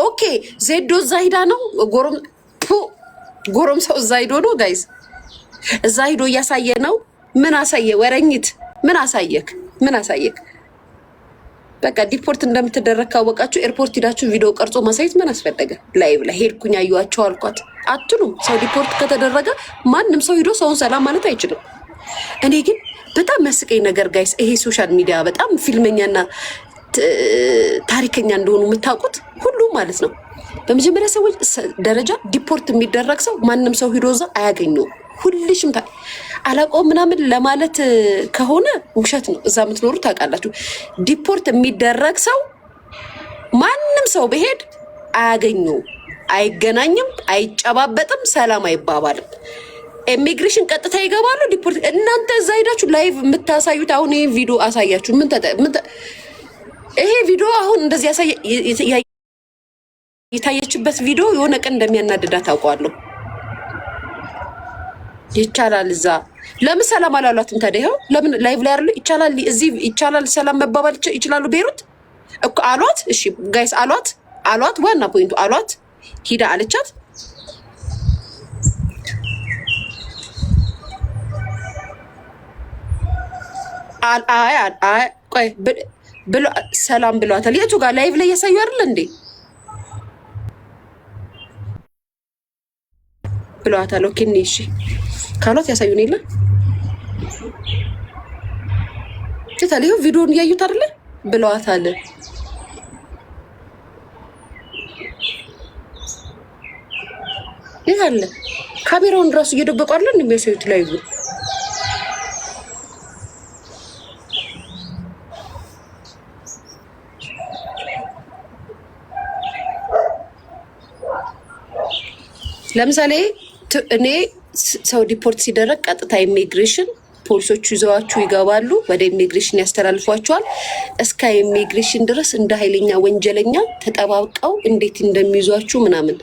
ኦኬ ዜዶ ዛይዳ ነው ጎረም ሰው ዛይዶ ነው ጋይስ ዛይዶ እያሳየ ነው ምን አሳየ ወረኝት ምን አሳየክ በቃ ዲፖርት እንደምትደረግ ካወቃችሁ ኤርፖርት ሄዳችሁ ቪዲዮ ቀርጾ ማሳየት ምን አስፈለገ ላይቭ ላይ ሄድኩኝ አዩዋቸው አልኳት አትሉ ሰው ዲፖርት ከተደረገ ማንንም ሰው ሄዶ ሰውን ሰላም ማለት አይችልም እኔ ግን በጣም መስቀኝ ነገር ጋይስ ይሄ ሶሻል ሚዲያ በጣም ፊልመኛና ታሪከኛ እንደሆኑ የምታውቁት ሁሉ ማለት ነው በመጀመሪያ ሰዎች ደረጃ ዲፖርት የሚደረግ ሰው ማንንም ሰው ሄዶ እዛ አያገኘውም ሁልሽም አላቆ ምናምን ለማለት ከሆነ ውሸት ነው እዛ የምትኖሩ ታውቃላችሁ ዲፖርት የሚደረግ ሰው ማንንም ሰው በሄድ አያገኘው አይገናኝም አይጨባበጥም ሰላም አይባባልም ኢሚግሬሽን ቀጥታ ይገባሉ ዲፖርት እናንተ እዛ ሄዳችሁ ላይቭ የምታሳዩት አሁን ይሄ ቪዲዮ አሳያችሁ ምን ይሄ ቪዲዮ አሁን እንደዚህ የታየችበት ቪዲዮ የሆነ ቀን እንደሚያናድዳት ታውቃለሁ ይቻላል እዛ ለምን ሰላም አላሏትም ታዲያ ለምን ላይቭ ላይ አይደል ይቻላል እዚህ ይቻላል ሰላም መባባል ይችላሉ ቤሩት እኮ አሏት እሺ ጋይስ አሏት ዋና ፖይንቱ አሏት ሂዳ አለቻት አይ ቆይ ብሎ ሰላም ብሏታል የቱ ጋር ላይቭ ላይ ያሳዩ አይደል እንዴ ብሏታል ኦኬ እሺ ካሏት ያሳዩን የለ ከታለ ይሄ ቪዲዮን ያዩት አይደል ብሏታል ይሄለ ካሜራውን ራሱ እየደበቁ አይደል እንደሚያሳዩት ላይቭ ለምሳሌ እኔ ሰው ዲፖርት ሲደረግ ቀጥታ ኢሚግሬሽን ፖሊሶቹ ይዘዋችሁ ይገባሉ ወደ ኢሚግሬሽን ያስተላልፏቸዋል እስከ ኢሚግሬሽን ድረስ እንደ ኃይለኛ ወንጀለኛ ተጠባብቀው እንዴት እንደሚይዟችሁ ምናምን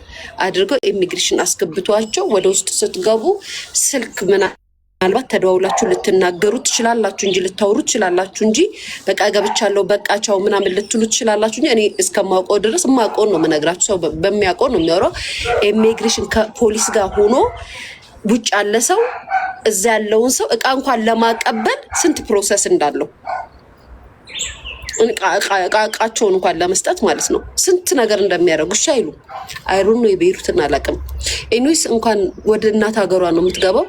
አድርገው ኢሚግሬሽን አስገብቷቸው ወደ ውስጥ ስትገቡ ስልክ ምናልባት ተደዋውላችሁ ልትናገሩ ትችላላችሁ እንጂ ልታወሩ ትችላላችሁ እንጂ በቃ ገብቻለሁ በቃ ቻው ምናምን ልትሉ ትችላላችሁ እንጂ እኔ እስከማውቀው ድረስ ማውቀው ነው መነግራችሁ ሰው በሚያውቀው ነው የሚያወራው ኢሚግሬሽን ከፖሊስ ጋር ሆኖ ውጭ ያለ ሰው እዛ ያለውን ሰው እቃ እንኳን ለማቀበል ስንት ፕሮሰስ እንዳለው እቃቸውን እንኳን ለመስጠት ማለት ነው ስንት ነገር እንደሚያደርጉ ሻይሉ አይሩን ነው የቤሩትን አላውቅም ኤኒዌይስ እንኳን ወደ እናት ሀገሯ ነው የምትገባው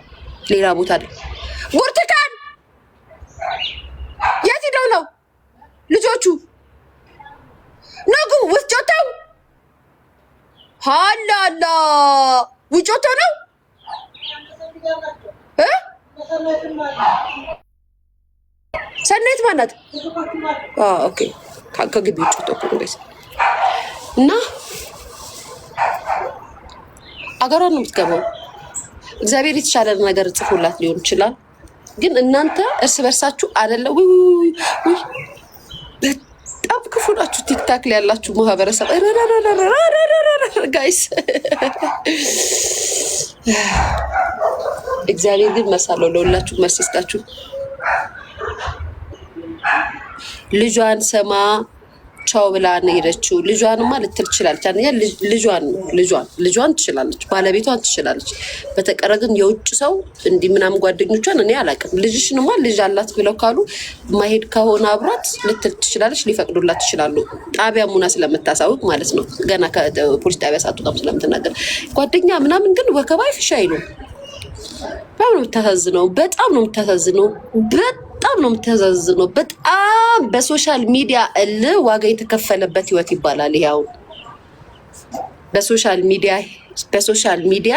ሌላ ቦታ አይደል ጉርትካን የት ሄደው ነው ልጆቹ ነገ ወስጆታው ሃላላ ውጮታ ነው ሰኔት ማለት ኦኬ ከግቢ ውጭ ተቆንደስ እና አገሯ ነው የምትገባው እግዚአብሔር የተሻለ ነገር ጽፎላት ሊሆን ይችላል ግን እናንተ እርስ በርሳችሁ አይደለ ወይ በጣም ክፉ ናችሁ ቲክታክ ላይ ያላችሁ ማህበረሰብ ጋይስ እግዚአብሔር ግን መሳለው ለሁላችሁ መልስ ይስጣችሁ ልጇን ሰማ ቻው ብላ ነው ሄደችው ልጇንማ ልትል ትችላለች አንኛ ልጇን ትችላለች ባለቤቷን ትችላለች በተቀረ ግን የውጭ ሰው እንዲ ምናም ጓደኞቿን እኔ አላውቅም ልጅሽንማ ልጅ አላት ብለው ካሉ ማሄድ ከሆነ አብራት ልትል ትችላለች ሊፈቅዱላት ይችላሉ ጣቢያ ሙና ስለምታሳውቅ ማለት ነው ገና ከፖሊስ ጣቢያ ሳትወጣም ስለምትናገር ጓደኛ ምናምን ግን ወከባ ይፍሻይ ነው በጣም ነው የምታሳዝነው በጣም በሶሻል ሚዲያ ዋጋ የተከፈለበት ህይወት ይባላል ይሄው በሶሻል ሚዲያ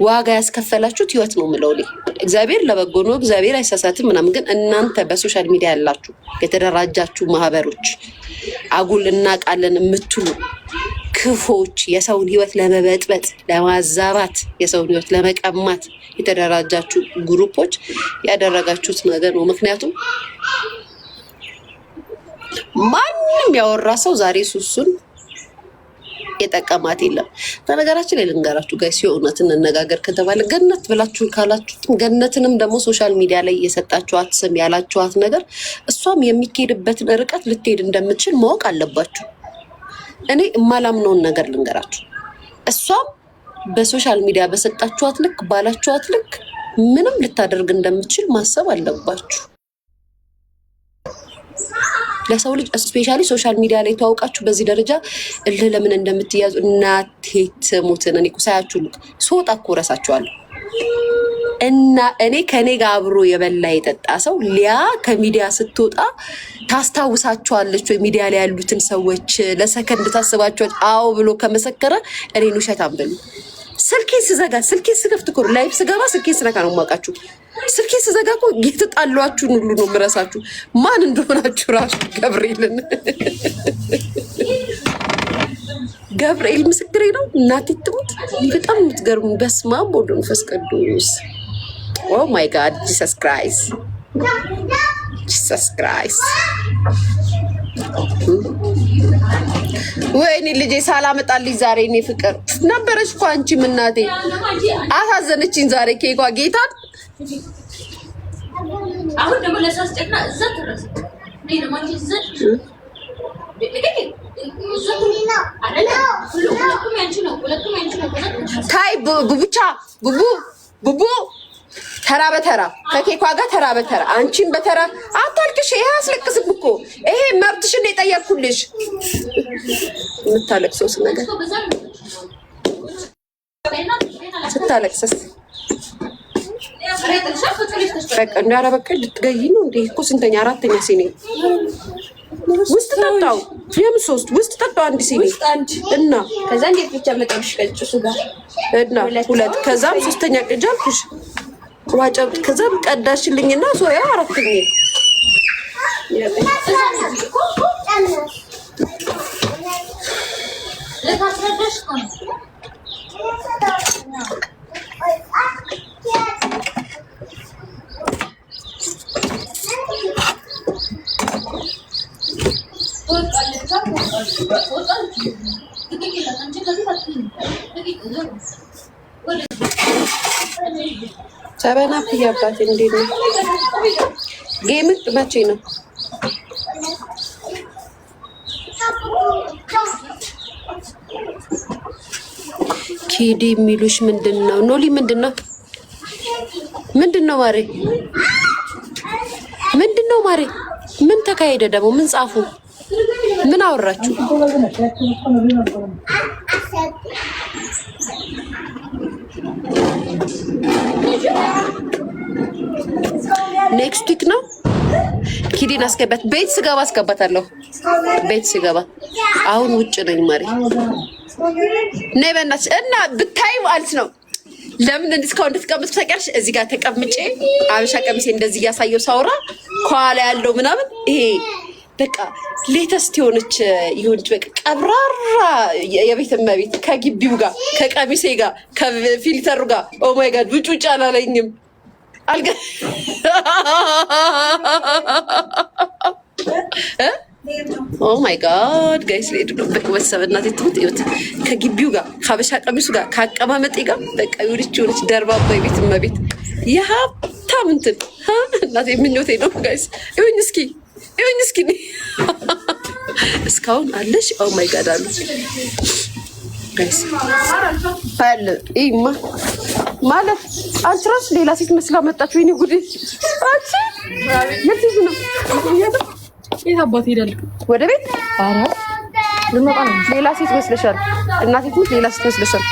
ዋጋ ያስከፈላችሁት ህይወት ነው ምለው እግዚአብሔር ለበጎ ነው እግዚአብሔር አይሳሳትም ምናምን ግን እናንተ በሶሻል ሚዲያ ያላችሁ የተደራጃችሁ ማህበሮች አጉልና ቃልን የምትሉ ክፎች የሰውን ህይወት ለመበጥበጥ ለማዛባት የሰውን ህይወት ለመቀማት የተደራጃችሁ ግሩፖች ያደረጋችሁት ነገር ነው ምክንያቱም ማንንም ያወራ ሰው ዛሬ ሱሱን የጠቀማት የለም። በነገራችን ላይ ልንገራችሁ ጋይስ የእውነት እንነጋገር ከተባለ ገነት ብላችሁ ካላችሁት ገነትንም ደግሞ ሶሻል ሚዲያ ላይ የሰጣችኋት ስም ያላችኋት ነገር እሷም የሚካሄድበትን ርቀት ልትሄድ እንደምትችል ማወቅ አለባችሁ። እኔ የማላምነውን ነገር ልንገራችሁ። እሷም በሶሻል ሚዲያ በሰጣችኋት ልክ ባላችኋት ልክ ምንም ልታደርግ እንደምትችል ማሰብ አለባችሁ። ለሰው ልጅ ስፔሻሊ ሶሻል ሚዲያ ላይ ተዋውቃችሁ በዚህ ደረጃ እልህ ለምን እንደምትያዙ እናቴ ትሙትን። እኔ እኮ ሳያችሁ ስወጣ እኮ እረሳችኋለሁ። እና እኔ ከኔ ጋር አብሮ የበላ የጠጣ ሰው ሊያ ከሚዲያ ስትወጣ ታስታውሳችኋለች ወይ? ሚዲያ ላይ ያሉትን ሰዎች ለሰከንድ ታስባችኋል? አዎ ብሎ ከመሰከረ እኔን ውሸታም በሉ። ስልኬን ስዘጋ ስልኬን ስከፍት እኮ ላይቭ ስገባ ስልኬን ስነካ ነው የማውቃችሁ። ስልኬን ስዘጋ እኮ የተጣሏችሁን ሁሉ ነው የምረሳችሁ ማን እንደሆናችሁ ራሱ። ገብርኤል ምስክሬ ነው። እናቴ ትሙት በጣም የምትገርሙ። በስመ አብ ወወልድ ወመንፈስ ቅዱስ። ኦ ማይ ጋድ ጂሰስ ክራይስት ጂሰስ ክራይስት። ወይኔ ልጄ ሳላመጣልኝ ዛሬ እኔ ፍቅር ነበረች እኮ አንቺም እናቴ አሳዘነችኝ ዛሬ ኬኳ ጌታን። አሁን ደግሞ ለሳስጨና እዛ ተረሰ ነይ ነው ማለት እዛ ታይ ቡቡቻ ቡቡ ተራ በተራ ከኬኳ ጋር ተራ በተራ አንቺን በተራ አታልቅሽ። ይሄ አስለቅስም እኮ ይሄ መብትሽን ነው የጠየኩልሽ። የምታለቅሰው ነገር ስታለቅሰስ በቃ እንዳረ በቃ ልትገይ ነው እንዴ? እኮ ስንተኛ አራተኛ ሲኒ ውስጥ ጠጣው። የምን ሶስት ውስጥ ጠጣው አንድ ሲኒ እና ከዛ እንዴት ብቻ መጣብሽ ከጭሱ ጋር እና ሁለት ከዛም ሶስተኛ ቅጅ አልኩሽ ዋጨብ ከዛም ቀዳሽልኝና ሶያ አራተኛ ሰበና ፍያባት እንዴት ነው ጌም መቼ ነው? ኪዲ የሚሉሽ ምንድን ነው? ኖሊ ምንድን ነው? ምንድን ነው ማሬ? ምንድን ነው ማሬ? ምን ተካሄደ ደግሞ? ምን ጻፉ? ምን አወራችሁ? ኔክስት ዊክ ነው። ኪዲን አስገባት። ቤት ስገባ አስገባታለሁ። ቤት ስገባ አሁን ውጭ ነኝ ማሪ። ነይ በእናትሽ እና ብታይ ማለት ነው። ለምን እስካሁን እንድትቀምጥ ታውቂያለሽ? እዚህ ጋር ተቀምጬ አበሻ ቀሚሴ እንደዚህ እያሳየው ሳውራ ከኋላ ያለው ምናምን ይሄ በቃ ሌተስት የሆነች በቃ ቀብራራ የቤት እመቤት ከግቢው ጋር ከቀሚሴ ጋር ከፊልተሩ ጋር ኦ ማይ ጋድ ውጭ አላለኝም። አልጋ ኦ ማይ ጋድ ጋይስ ሌድ ነው በቃ ወሰበናት ትሙት ከግቢው ጋር ከሀበሻ ቀሚሱ ጋር ከአቀማመጤ ጋር በቃ የሆነች ደርባባ የቤት እመቤት የሀብታም እንትን እናቴ ምኞቴ ነው ጋይስ። ይሁን እስኪ እስካሁን አለሽ። ኦ ማይ ጋድ አሉ ጋይስ አለ ኢማ ማለት አንቺ ራስ ሌላ ሴት መስላ መጣችሁ። ይሄኔ ጉዴ አንቺ የትዝ ነው የት አባት ሄዳል ወደ ቤት? ኧረ ልመጣ ነው። ሌላ ሴት መስለሻል። እናቴ ትሙት ሌላ ሴት መስለሻል።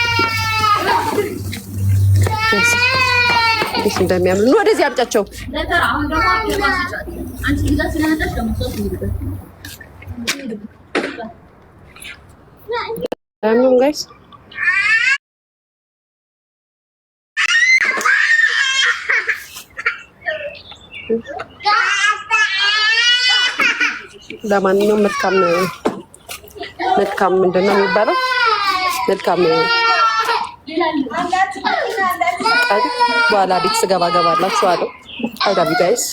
እሺ እንደሚያምሩ ነው። ወደዚህ አምጫቸው። ጋይስ ለማንኛውም መልካም ምንድን ነው የሚባለው? መልካም በኋላ ቤት ስገባ ገባላችሁ አለው። አይ ላቭ ዩ ጋይስ